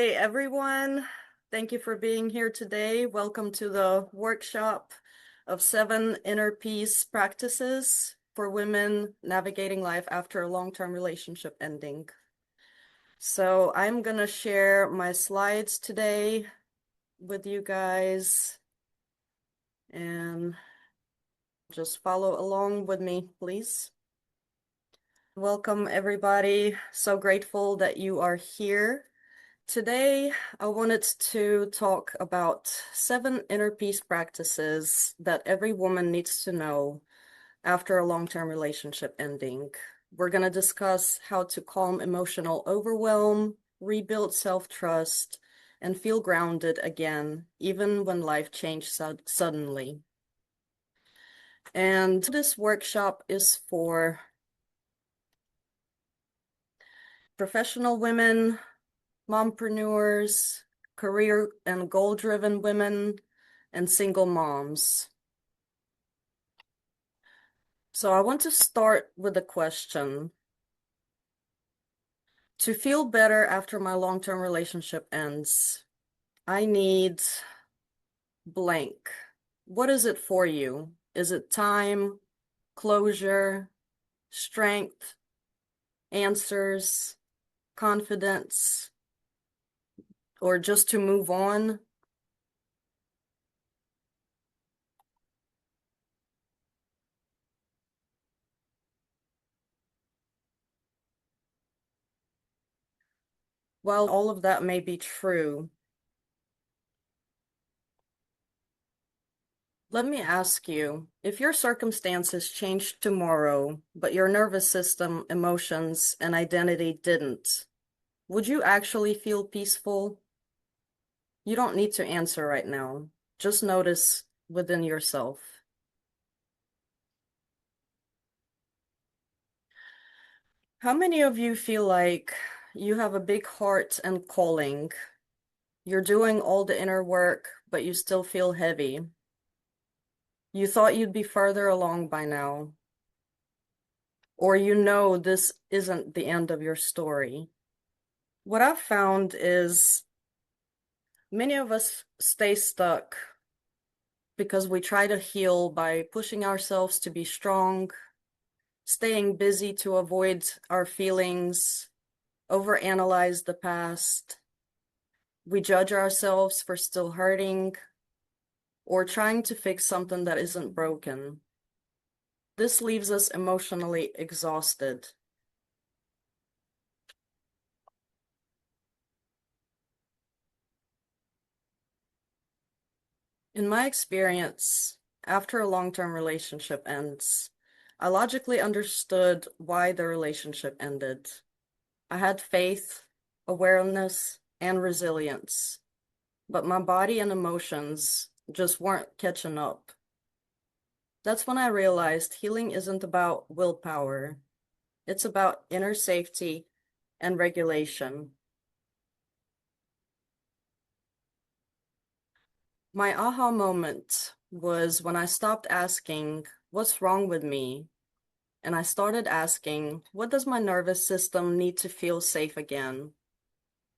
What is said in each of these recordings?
Hey everyone, thank you for being here today. Welcome to the workshop of 7 inner peace practices for women navigating life after a long-term relationship ending. So I'm gonna share my slides today with you guys and just follow along with me, please. Welcome everybody. So grateful that you are here. Today, I wanted to talk about 7 inner peace practices that every woman needs to know after a long-term relationship ending. We're going to discuss how to calm emotional overwhelm, rebuild self-trust, and feel grounded again, even when life changed suddenly. And this workshop is for professional women, mompreneurs, career and goal-driven women, and single moms. So I want to start with a question. To feel better after my long-term relationship ends, I need blank. What is it for you? Is it time, closure, strength, answers, confidence, or just to move on? While all of that may be true, let me ask you, if your circumstances changed tomorrow, but your nervous system, emotions, and identity didn't, would you actually feel peaceful? You don't need to answer right now. Just notice within yourself. How many of you feel like you have a big heart and calling? You're doing all the inner work, but you still feel heavy. You thought you'd be further along by now. Or you know this isn't the end of your story. What I've found is many of us stay stuck because we try to heal by pushing ourselves to be strong, staying busy to avoid our feelings, overanalyze the past. We judge ourselves for still hurting or trying to fix something that isn't broken. This leaves us emotionally exhausted. In my experience, after a long-term relationship ends, I logically understood why the relationship ended. I had faith, awareness, and resilience, but my body and emotions just weren't catching up. That's when I realized healing isn't about willpower. It's about inner safety and regulation. My aha moment was when I stopped asking, "What's wrong with me?" and I started asking, "What does my nervous system need to feel safe again?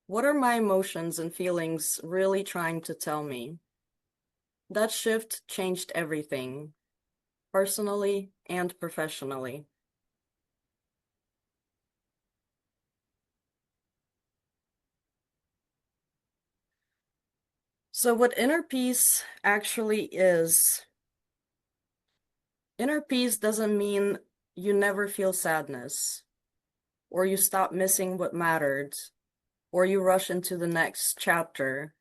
What are my emotions and feelings really trying to tell me?" That shift changed everything, personally and professionally. So what inner peace actually is, inner peace doesn't mean you never feel sadness, or you stop missing what mattered, or you rush into the next chapter.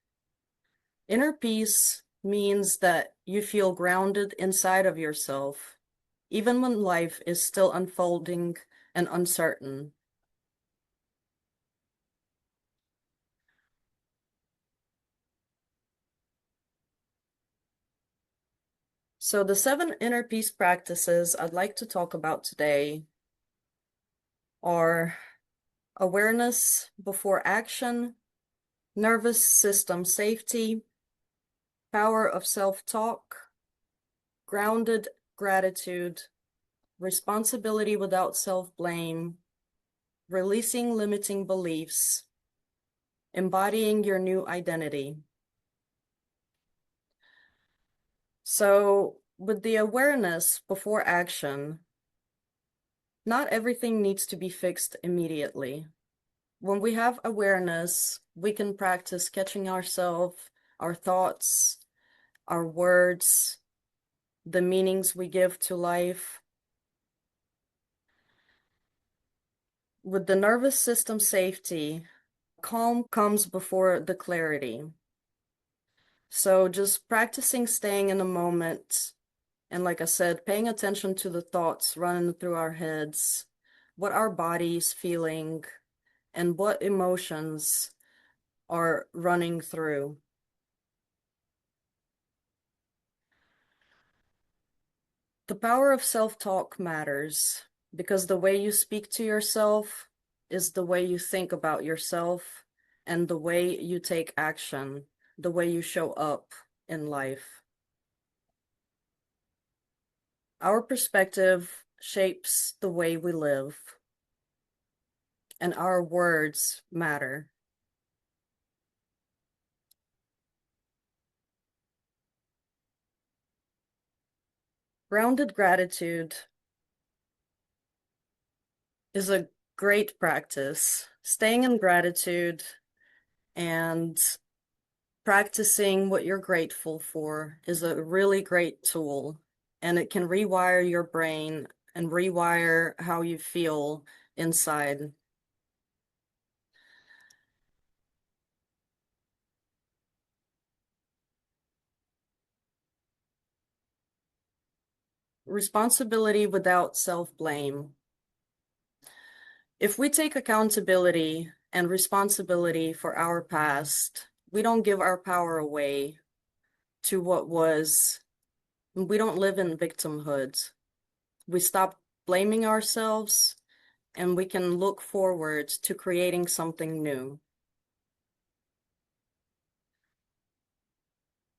Inner peace means that you feel grounded inside of yourself, even when life is still unfolding and uncertain. So the 7 inner peace practices I'd like to talk about today are awareness before action, nervous system safety, power of self-talk, grounded gratitude, responsibility without self-blame, releasing limiting beliefs, Embodying your new identity. So, with the awareness before action, not everything needs to be fixed immediately. When we have awareness, we can practice catching ourselves, our thoughts, our words, the meanings we give to life. With the nervous system safety, calm comes before the clarity. So just practicing staying in the moment, and like I said, paying attention to the thoughts running through our heads, what our body's feeling, and what emotions are running through. The power of self-talk matters because the way you speak to yourself is the way you think about yourself and the way you take action, the way you show up in life. Our perspective shapes the way we live, and our words matter. Grounded gratitude is a great practice. Staying in gratitude and practicing what you're grateful for is a really great tool, and it can rewire your brain and rewire how you feel inside. Responsibility without self-blame. If we take accountability and responsibility for our past, we don't give our power away to what was. We don't live in victimhood. We stop blaming ourselves and we can look forward to creating something new.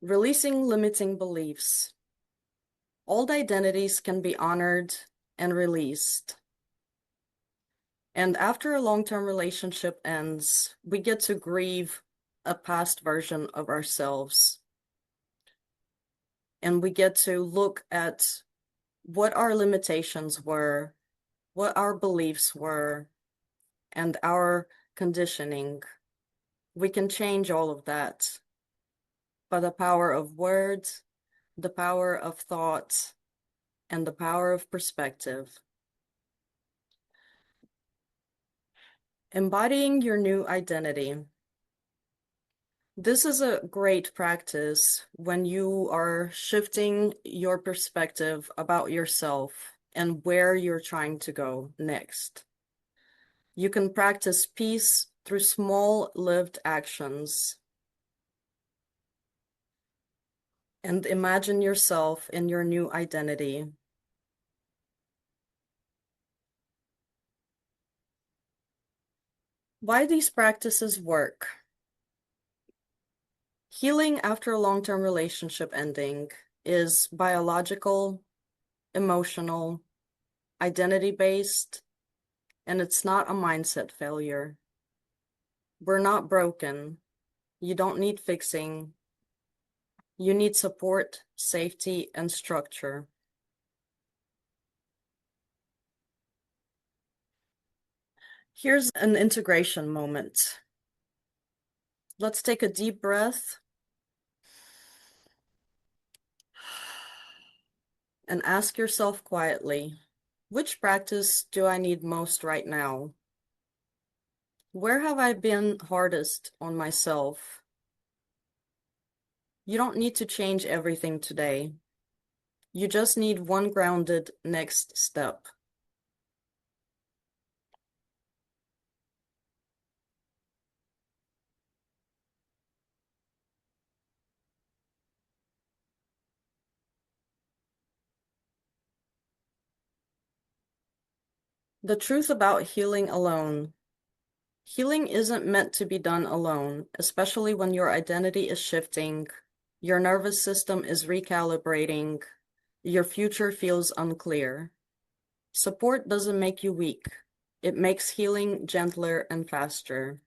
Releasing limiting beliefs. Old identities can be honored and released. And after a long-term relationship ends, we get to grieve a past version of ourselves. And we get to look at what our limitations were, what our beliefs were, and our conditioning. We can change all of that by the power of words, the power of thought, and the power of perspective. Embodying your new identity. This is a great practice when you are shifting your perspective about yourself and where you're trying to go next. You can practice peace through small lived actions. And imagine yourself in your new identity. Why these practices work? Healing after a long-term relationship ending is biological, emotional, identity-based, and it's not a mindset failure. We're not broken. You don't need fixing. You need support, safety, and structure. Here's an integration moment. Let's take a deep breath and ask yourself quietly, which practice do I need most right now? Where have I been hardest on myself? You don't need to change everything today. You just need one grounded next step. The truth about healing alone. Healing isn't meant to be done alone, especially when your identity is shifting, your nervous system is recalibrating, your future feels unclear. Support doesn't make you weak. It makes healing gentler and faster.